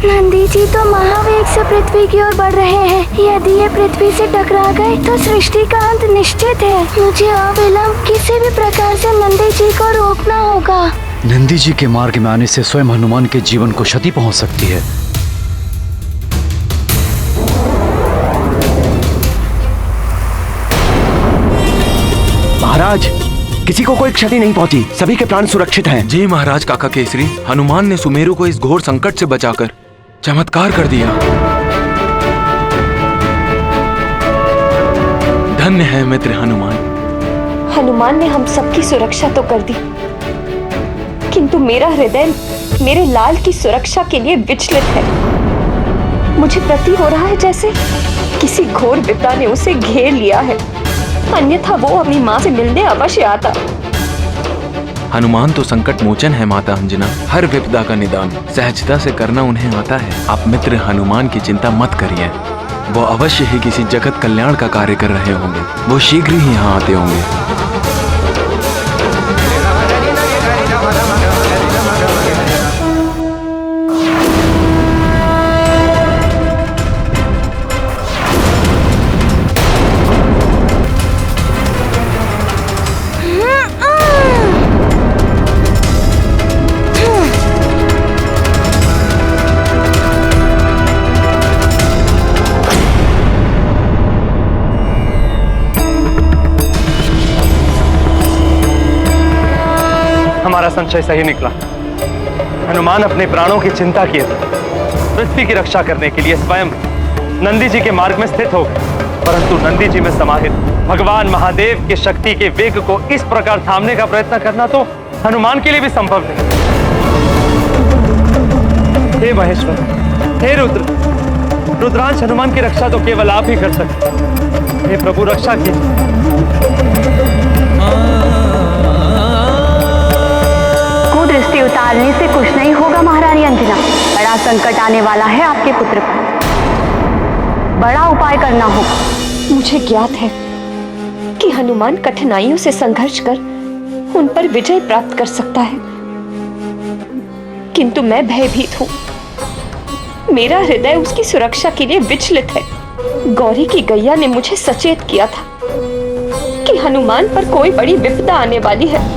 नंदी जी तो महावेग से पृथ्वी की ओर बढ़ रहे हैं। यदि ये पृथ्वी से टकरा गए तो सृष्टि का अंत निश्चित है। मुझे अविलंब किसी भी प्रकार से नंदी जी को रोकना होगा। नंदी जी के मार्ग में आने से स्वयं हनुमान के जीवन को क्षति पहुंच सकती है। महाराज, किसी को कोई क्षति नहीं पहुंची, सभी के प्राण सुरक्षित हैं। जी महाराज काका केसरी, हनुमान ने सुमेरु को इस घोर संकट से बचाकर चमत्कार कर दिया। धन्य है मित्र हनुमान। हनुमान ने हम सबकी सुरक्षा तो कर दी, किंतु मेरा हृदय मेरे लाल की सुरक्षा के लिए विचलित है। मुझे प्रतीत हो रहा है जैसे किसी घोर विपदा ने उसे घेर लिया है, अन्यथा वो अपनी माँ से मिलने अवश्य आता। हनुमान तो संकट मोचन है माता अंजना, हर विपदा का निदान सहजता से करना उन्हें आता है। आप मित्र हनुमान की चिंता मत करिए, वो अवश्य ही किसी जगत कल्याण का कार्य कर रहे होंगे। वो शीघ्र ही यहाँ आते होंगे। हमारा संशय सही निकला। हनुमान अपने प्राणों की चिंता किए थे, पृथ्वी की रक्षा करने के लिए स्वयं नंदी जी के मार्ग में स्थित हो गए, परंतु नंदी जी में समाहित भगवान महादेव की शक्ति के वेग को इस प्रकार थामने का प्रयत्न करना तो हनुमान के लिए भी संभव नहीं। हे महेश्वर, हे रुद्र, रुद्रांश हनुमान की रक्षा तो केवल आप ही कर सकते। हे प्रभु, रक्षा कीजिए। दृष्टि उतारने से कुछ नहीं होगा महारानी अंजना। बड़ा संकट आने वाला है आपके पुत्र पर, बड़ा उपाय करना होगा। मुझे ज्ञात है कि हनुमान कठिनाइयों से संघर्ष कर उन पर विजय प्राप्त कर सकता है, किंतु मैं भयभीत हूँ। मेरा हृदय उसकी सुरक्षा के लिए विचलित है। गौरी की गैया ने मुझे सचेत किया था कि हनुमान पर कोई बड़ी विपदा आने वाली है।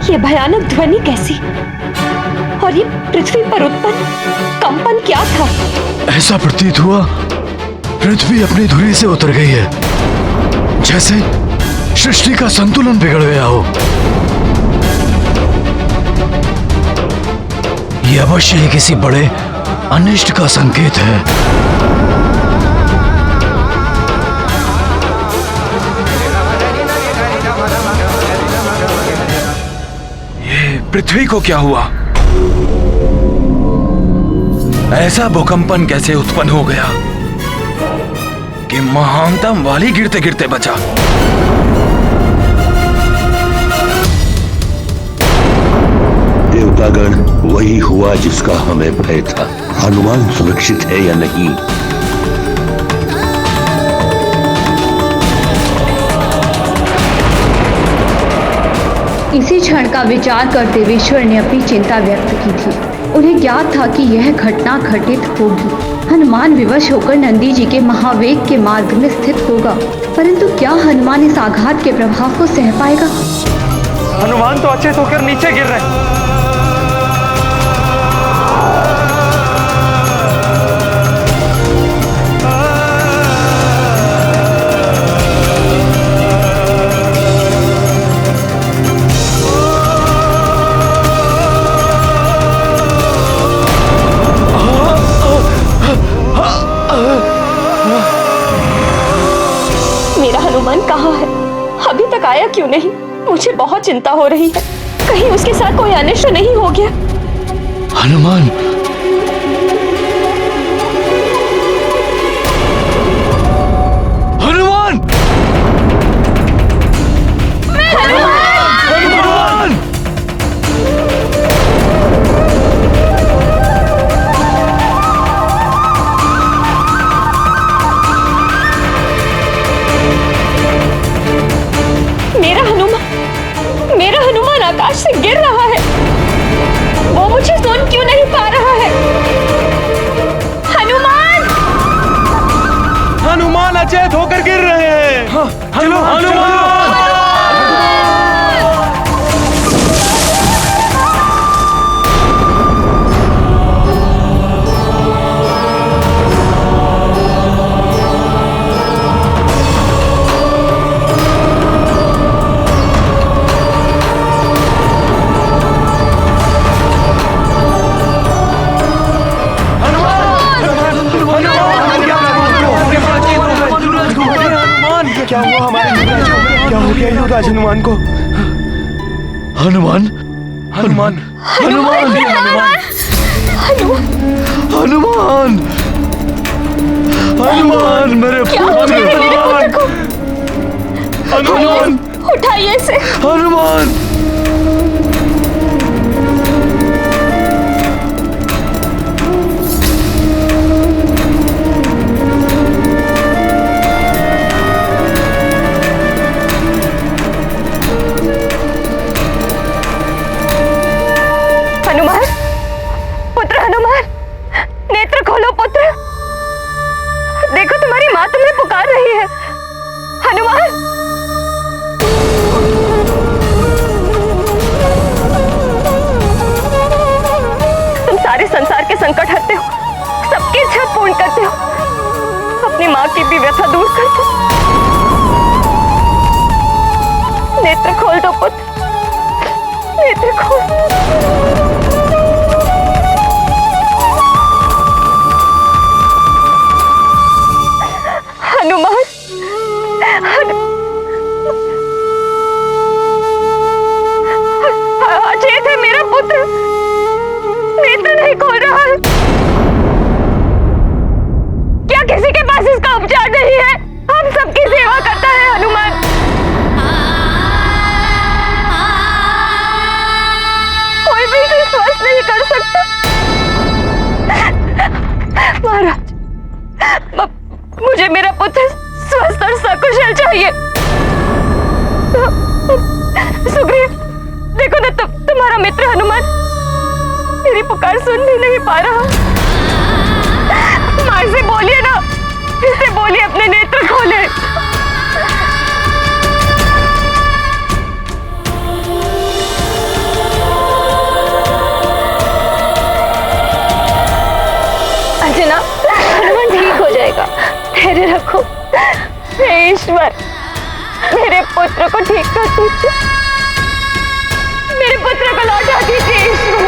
ये भयानक ध्वनि कैसी, और ये पृथ्वी पर उत्पन्न कंपन क्या था? ऐसा प्रतीत हुआ पृथ्वी अपनी धुरी से उतर गई है, जैसे सृष्टि का संतुलन बिगड़ गया हो। ये अवश्य ही किसी बड़े अनिष्ट का संकेत है। ये पृथ्वी को क्या हुआ? ऐसा भूकंपन कैसे उत्पन्न हो गया कि महानतम वाली गिरते गिरते बचा? देवतागण वही हुआ जिसका हमें भय था। हनुमान सुरक्षित है या नहीं? इसी क्षण का विचार करते हुए ईश्वर ने अपनी चिंता व्यक्त की थी। उन्हें ज्ञात था कि यह घटना घटित होगी। हनुमान विवश होकर नंदी जी के महावेग के मार्ग में स्थित होगा, परंतु क्या हनुमान इस आघात के प्रभाव को सह पाएगा? हनुमान तो अचेत होकर नीचे गिर रहे हैं। मेरा हनुमान कहाँ है? अभी तक आया क्यों नहीं? मुझे बहुत चिंता हो रही है। कहीं उसके साथ कोई अनिष्ट नहीं हो गया। हनुमान, हनुमान, हनुमान! मेरा हनुमान आकाश से गिर रहा है। वो मुझे सुन क्यों नहीं पा रहा है? हनुमान! हनुमान अचेत होकर गिर रहे हैं। चलो हनुमान! क्या हुआ हमारे युवराज को? क्या हो गया युवराज हनुमान को? हनुमान, हनुमान, हनुमान, हनुमान, हनुमान, मेरे पुत्र, हनुमान, उठाइए इसे। हनुमान, हनुमान, पुत्र हनुमान, नेत्र खोलो पुत्र। देखो तुम्हारी माँ तुम्हें पुकार रही है। हनुमान! तुम सारे संसार के संकट हरते हो, सबकी इच्छा पूर्ण करते हो, अपनी माँ की भी व्यथा दूर करते हो। नेत्र खोल दो पुत्र, नेत्र खोल। हनुमान, अचेत है मेरा पुत्र, नेत्र नहीं खोल रहा है। क्या किसी के पास इसका उपचार नहीं है? हम सबकी सेवा करता है हनुमान। कोई भी इसे स्वस्थ नहीं कर सकता। महाराज, मुझे मेरा पुत्र स्वस्थ और सकुशल चाहिए। सुग्रीव, देखो ना, तुम्हारा मित्र हनुमान मेरी पुकार सुन भी नहीं पा रहा। माँ से बोलिए ना, इससे बोलिए अपने नेत्र खोले। अर्जुना, हनुमान ठीक हो जाएगा, धैर्य रखो। हे ईश्वर, मेरे पुत्र को ठीक कर दीजिए, मेरे पुत्र को लौटा दीजिए ईश्वर।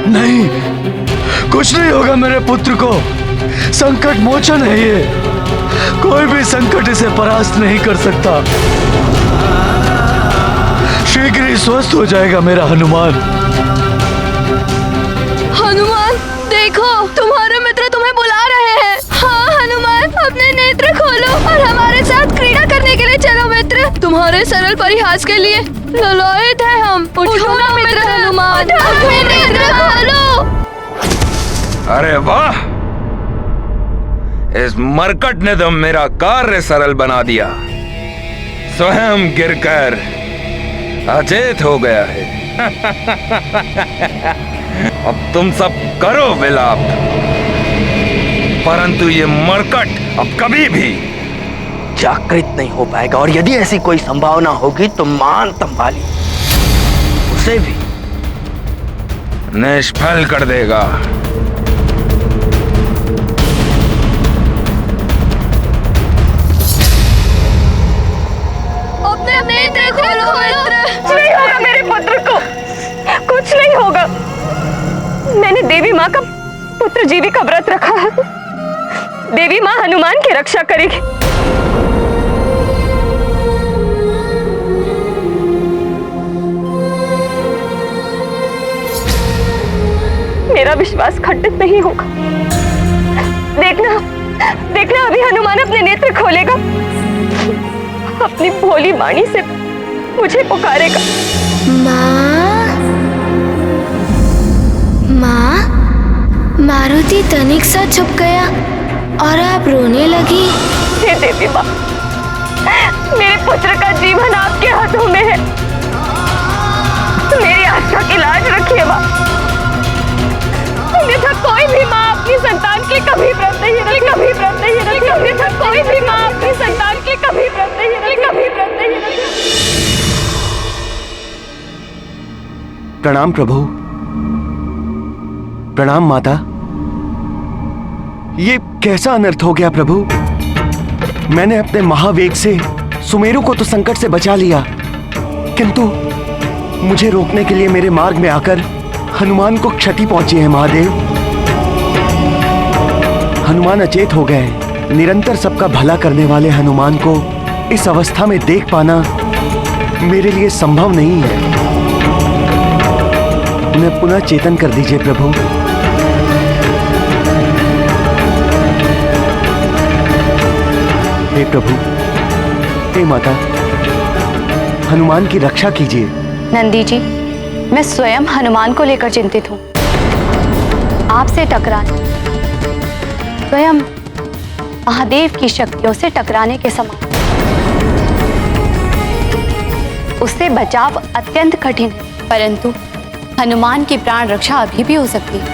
नहीं, कुछ नहीं होगा मेरे पुत्र को। संकट मोचन है ये, कोई भी संकट इसे परास्त नहीं कर सकता। शीघ्र ही स्वस्थ हो जाएगा मेरा हनुमान। तुम्हारे मित्र तुम्हें बुला रहे हैं। हाँ हनुमान, अपने नेत्र खोलो और हमारे साथ क्रीड़ा करने के लिए चलो मित्र। तुम्हारे सरल परिहास के लिए ललायत है हम। उठो ना मित्र हनुमान, अपने नेत्र खोलो। अरे वाह, इस मरकट ने तो मेरा कार्य सरल बना दिया। स्वयं गिरकर अचेत हो गया है। अब तुम सब करो विलाप, परंतु ये मरकट अब कभी भी जागृत नहीं हो पाएगा, और यदि ऐसी कोई संभावना होगी तो मान तंबाली उसे भी निष्फल कर देगा। अपने नेत्र खोलो मित्र। कुछ नहीं होगा मेरे पुत्र को, कुछ नहीं होगा। मैंने देवी माँ का पुत्र जीवी का व्रत रखा है। देवी माँ हनुमान की रक्षा करेगी। मेरा विश्वास खंडित नहीं होगा। देखना, देखना अभी हनुमान अपने नेत्र खोलेगा, अपनी भोली वाणी से मुझे पुकारेगा। माँ, माँ, मारुति तनिक सा छुप गया और आप रोने लगी। हे देवी माँ, मेरे पुत्र का जीवन आपके हाथों में है। मेरी आस्था की लाज रखिए माँ। अन्यथा कोई भी माँ अपनी संतान के कभी व्रत नहीं रखी, कभी व्रत नहीं रखी। अन्यथा कोई भी माँ अपनी संतान के कभी व्रत नहीं रखी, कभी व्रत नहीं रखी। प्रणाम प्रभु। प्रणाम माता। ये कैसा अनर्थ हो गया प्रभु? मैंने अपने महावेग से सुमेरु को तो संकट से बचा लिया, किंतु मुझे रोकने के लिए मेरे मार्ग में आकर हनुमान को क्षति पहुंची है। महादेव, हनुमान अचेत हो गए। निरंतर सबका भला करने वाले हनुमान को इस अवस्था में देख पाना मेरे लिए संभव नहीं है। उन्हें पुनः चेतन कर दीजिए प्रभु। हे प्रभु, हे माता, हनुमान की रक्षा कीजिए। नंदी जी, मैं स्वयं हनुमान को लेकर चिंतित हूँ। आपसे टकराना स्वयं महादेव की शक्तियों से टकराने के समान। उससे बचाव अत्यंत कठिन है, परंतु हनुमान की प्राण रक्षा अभी भी हो सकती है,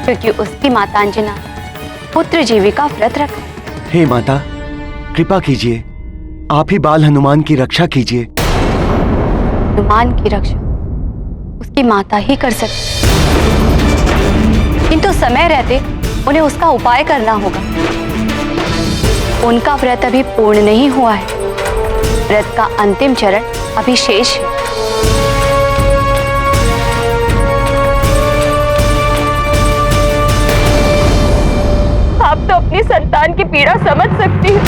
क्योंकि उसकी माता अंजना पुत्र जीवी का व्रत रखा है। हे माता, कृपा कीजिए, आप ही बाल हनुमान की रक्षा कीजिए। हनुमान की रक्षा उसकी माता ही कर सकती, किंतु समय रहते उन्हें उसका उपाय करना होगा। उनका व्रत अभी पूर्ण नहीं हुआ है। व्रत का अंतिम चरण अभी शेष है। आप तो अपनी संतान की पीड़ा समझ सकती हैं।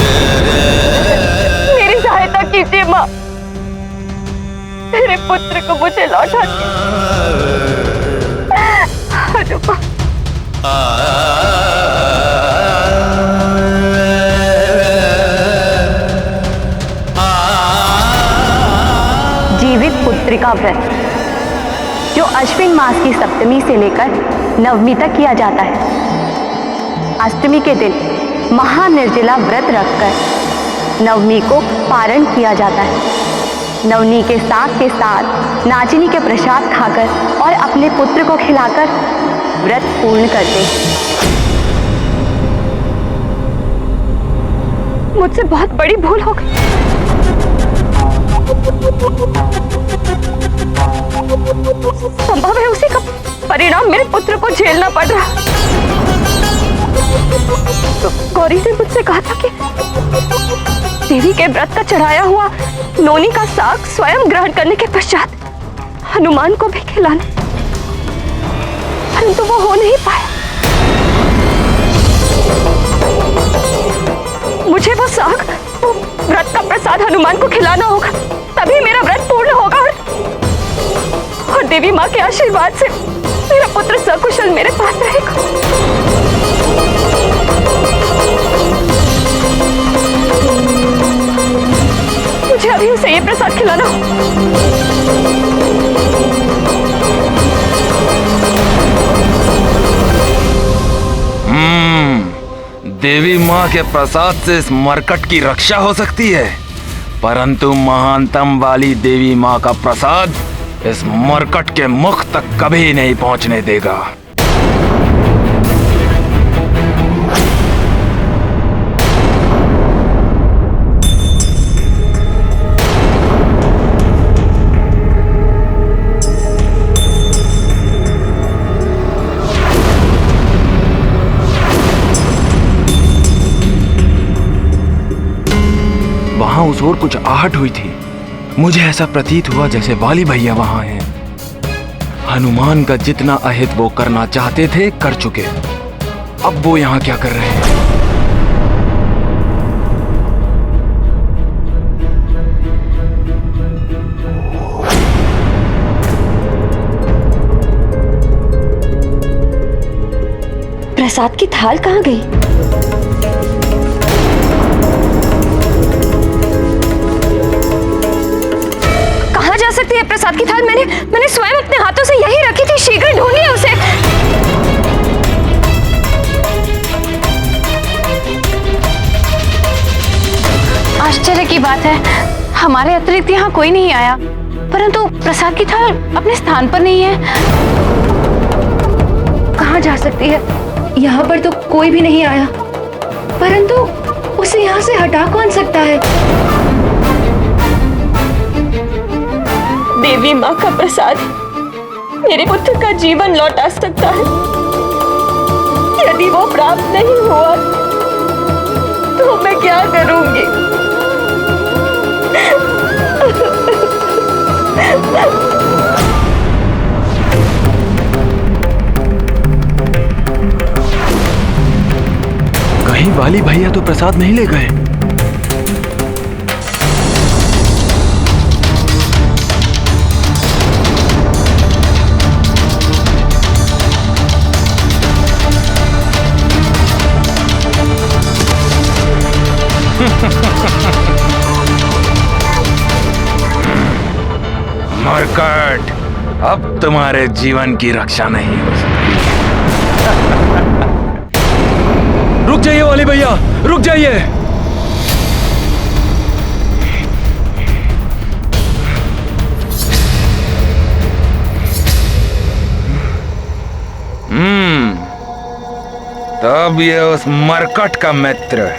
मेरी सहायता कीजिए माँ, मेरे पुत्र को मुझे लौटा दीजिए। जीवित पुत्री का व्रत जो अश्विन मास की सप्तमी से लेकर नवमी तक किया जाता है। अष्टमी के दिन महानिर्जला व्रत रखकर नवमी को पारण किया जाता है। नवमी के साथ नाचिनी के प्रसाद खाकर और अपने पुत्र को खिलाकर व्रत पूर्ण करते हैं। मुझसे बहुत बड़ी भूल हो गई। संभव है उसी का परिणाम मेरे पुत्र को झेलना पड़ रहा। तो गौरी ने मुझसे कहा था कि देवी के व्रत का चढ़ाया हुआ नोनी का साग स्वयं ग्रहण करने के पश्चात हनुमान को भी खिलाना, परंतु वो हो नहीं पाया। मुझे वो साग, वो व्रत का प्रसाद हनुमान को खिलाना होगा, तभी मेरा व्रत पूर्ण होगा और देवी माँ के आशीर्वाद से मेरा पुत्र सकुशल मेरे पास रहेगा। मुझे अभी उसे ये प्रसाद खिलाना हो। देवी माँ के प्रसाद से इस मरकट की रक्षा हो सकती है, परंतु महानतम वाली देवी माँ का प्रसाद इस मरकट के मुख तक कभी नहीं पहुंचने देगा। वहां उस ओर कुछ आहट हुई थी। मुझे ऐसा प्रतीत हुआ जैसे वाली भैया वहां हैं। हनुमान का जितना अहित वो करना चाहते थे कर चुके। अब वो यहाँ क्या कर रहे हैं? प्रसाद की थाल कहाँ गई? कहाँ जा सकती है प्रसाद की थाल? मैंने स्वयं अपने हाथों से यही रखी थी। शीघ्र ढूंढिए उसे। आश्चर्य की बात है, हमारे अतिरिक्त यहाँ कोई नहीं आया, परंतु प्रसाद की थाल अपने स्थान पर नहीं है। कहाँ जा सकती है? यहाँ पर तो कोई भी नहीं आया, परंतु उसे यहाँ से हटा कौन सकता है? देवी माँ का प्रसाद मेरे पुत्र का जीवन लौटा सकता है। यदि वो प्राप्त नहीं हुआ तो मैं क्या करूंगी? कहीं वाली भैया तो प्रसाद नहीं ले गए। मरकट, अब तुम्हारे जीवन की रक्षा नहीं हो सकती। रुक जाइए वाली भैया, रुक जाइए। तब ये उस मरकट का मित्र,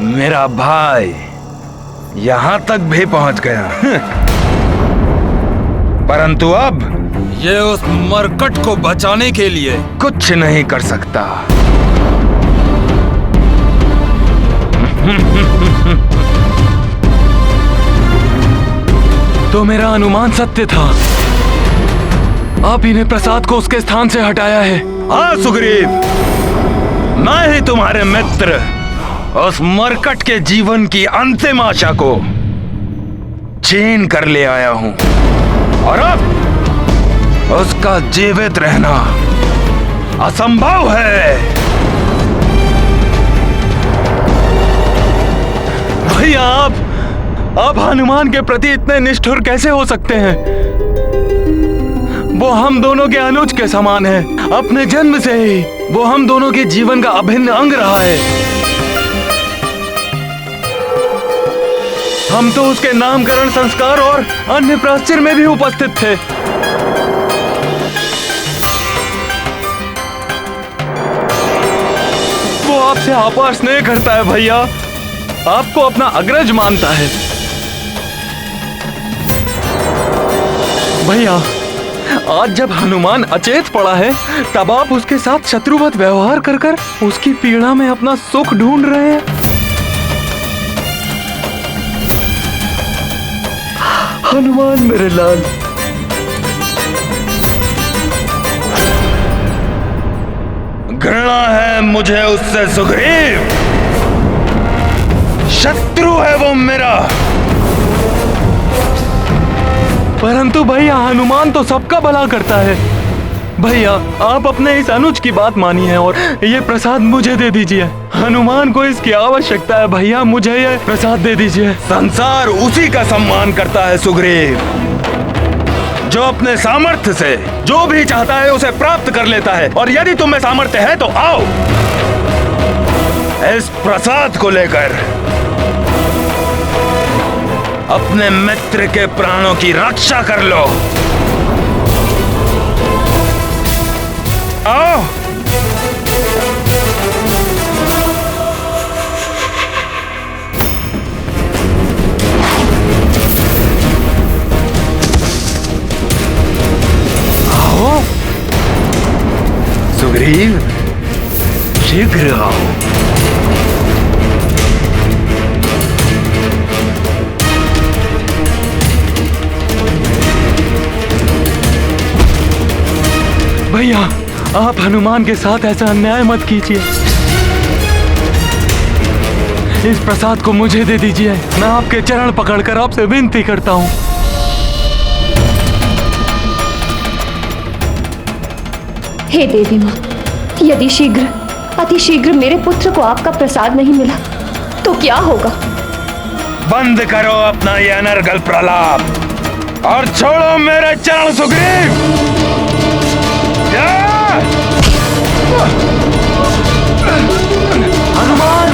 मेरा भाई, यहां तक भी पहुंच गया। परंतु अब ये उस मरकट को बचाने के लिए कुछ नहीं कर सकता। तो मेरा अनुमान सत्य था। आप ही ने प्रसाद को उसके स्थान से हटाया है। हाँ सुग्रीव, मैं ही तुम्हारे मित्र उस मरकट के जीवन की अंतिम आशा को छीन कर ले आया हूं, और अब उसका जीवित रहना असंभव है। भैया, आप हनुमान के प्रति इतने निष्ठुर कैसे हो सकते हैं? वो हम दोनों के अनुज के समान है। अपने जन्म से ही वो हम दोनों के जीवन का अभिन्न अंग रहा है। हम तो उसके नामकरण संस्कार और अन्य प्राश्चिर में भी उपस्थित थे। वो आपसे अपार स्नेह करता है भैया, आपको अपना अग्रज मानता है। भैया, आज जब हनुमान अचेत पड़ा है, तब आप उसके साथ शत्रुवत व्यवहार कर कर उसकी पीड़ा में अपना सुख ढूंढ रहे हैं। हनुमान मेरे लाल, घृणा है मुझे उससे सुग्रीव, शत्रु है वो मेरा। परंतु भैया, हनुमान तो सबका भला करता है। भैया आप अपने इस अनुज की बात मानिए और ये प्रसाद मुझे दे दीजिए। हनुमान को इसकी आवश्यकता है भैया, मुझे ये प्रसाद दे दीजिए। संसार उसी का सम्मान करता है सुग्रीव, जो अपने सामर्थ्य से जो भी चाहता है उसे प्राप्त कर लेता है। और यदि तुम में सामर्थ्य है तो आओ, इस प्रसाद को लेकर अपने मित्र के प्राणों की रक्षा कर लो। आओ। आओ सुग्रीव, शीघ्र आओ। भैया आप हनुमान के साथ ऐसा अन्याय मत कीजिए। इस प्रसाद को मुझे दे दीजिए। मैं आपके चरण पकड़कर आपसे विनती करता हूँ। हे देवी माँ, यदि शीघ्र अति शीघ्र मेरे पुत्र को आपका प्रसाद नहीं मिला तो क्या होगा? बंद करो अपना ये अनर्गल प्रलाप और छोड़ो मेरे चरण सुग्रीव। हनुमान